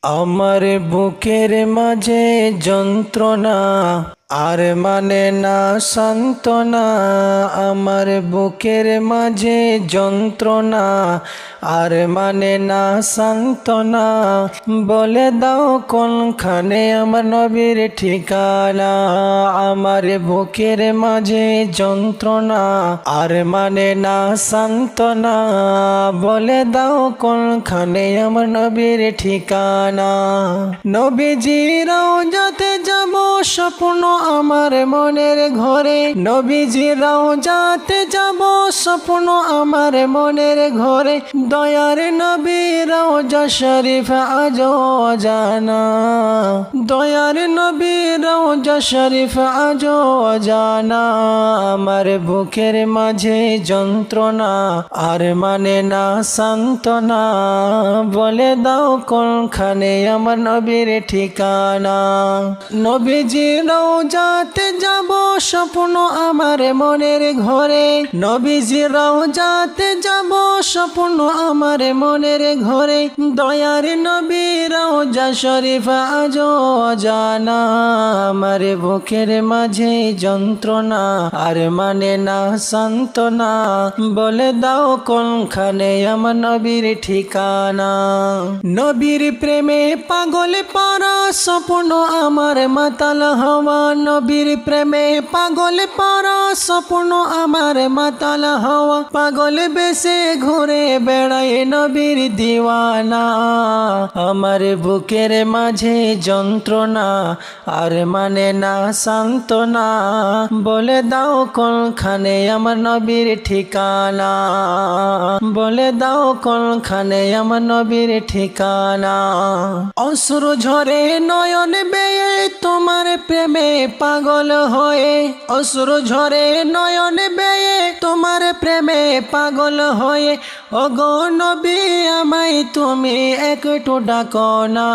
আমার বুকের মাঝে যন্ত্রণা আর মানে না সান্ত্বনা। আমার বুকের মাঝে যন্ত্রণা আর মানে না সান্ত্বনা। বলে দাও কোনখানে আমার নবীর ঠিকানা। আমার বুকের মাঝে যন্ত্রণা আর মানে না সান্ত্বনা। বলে দাও কোনখানে আমার নবীর ঠিকানা। নবীজি রওজাতে যাব স্বপ্ন আমার মনের ঘরে। নবীজি রওজাতে যাব স্বপ্ন আমার মনের ঘরে। দয়ার নবী রওজা শরীফ আজও অজানা। দয়ার নবী রওজা শরীফ আজও অজানা। আমার বুকের মাঝে যন্ত্রণা আর মানে না সান্ত্বনা। বলে দাও কোনখানে আমার নবীর ঠিকানা। নবীজি রওজাতে যাব স্বপ্ন আমার মনের ঘরে। নবীজি রওজাতে যাব স্বপ্ন আমার মনের ঘরে। দয়ার নবী রওজা শরীফ আজও অজানা। আমার বুকের মাঝে যন্ত্রণা আর মানে না সান্ত্বনা। বলে দাও কোনখানে আমার নবীর ঠিকানা। নবীর প্রেমে পাগল পারা স্বপ্ন আমার মাতাল হওয়া। নবীর প্রেমে পাগল পারা স্বপ্ন আমার মাতাল হওয়া। পাগল বেশে ঘুরে বেড়ায় নবীর দিওয়ানা। আমার বুকের মাঝে যন্ত্রণা আর মানে না সান্ত্বনা। বলে দাও কোনখানে আমার নবীর ঠিকানা। বলে দাও কোনখানে আমার নবীর ঠিকানা। অশ্রু ঝরে নয়ন বেয়ে তোমার প্রেমে পাগল হয়ে। অশ্রু ঝরে নয়ন বেয়ে তোমার প্রেমে পাগল হয়ে। ওগো নবী আমায় তুমি একটু ডাকো না।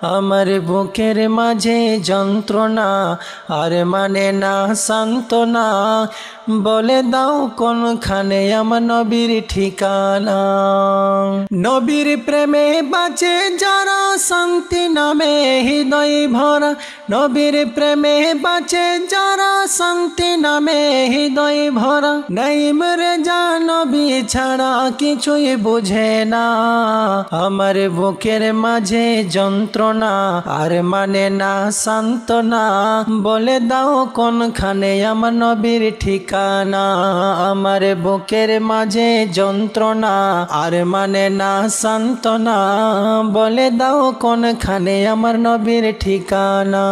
আমার বুকের মাঝে যন্ত্রণা আর মানে না সান্ত্বনা। বলে দাও কোনখানে আমার নবীর ঠিকানা। নবীর প্রেমে বাঁচে যারা শান্তি নামে হৃদয় ভরা। নবীর প্রেমে বাঁচে যারা শান্তি নামে হৃদয় ভরা। নাইম রেজা নবী ছাড়া কিছুই বুঝে না। আমার বুকের মাঝে যন্ত্রণা আর মানে না সান্ত্বনা। বলে দাও কোনখানে আমার নবীর ঠিকানা। আমার বুকের মাঝে যন্ত্রণা আর মানে না সান্ত্বনা। বলে দাও কোনখানে আমার নবীর ঠিকানা।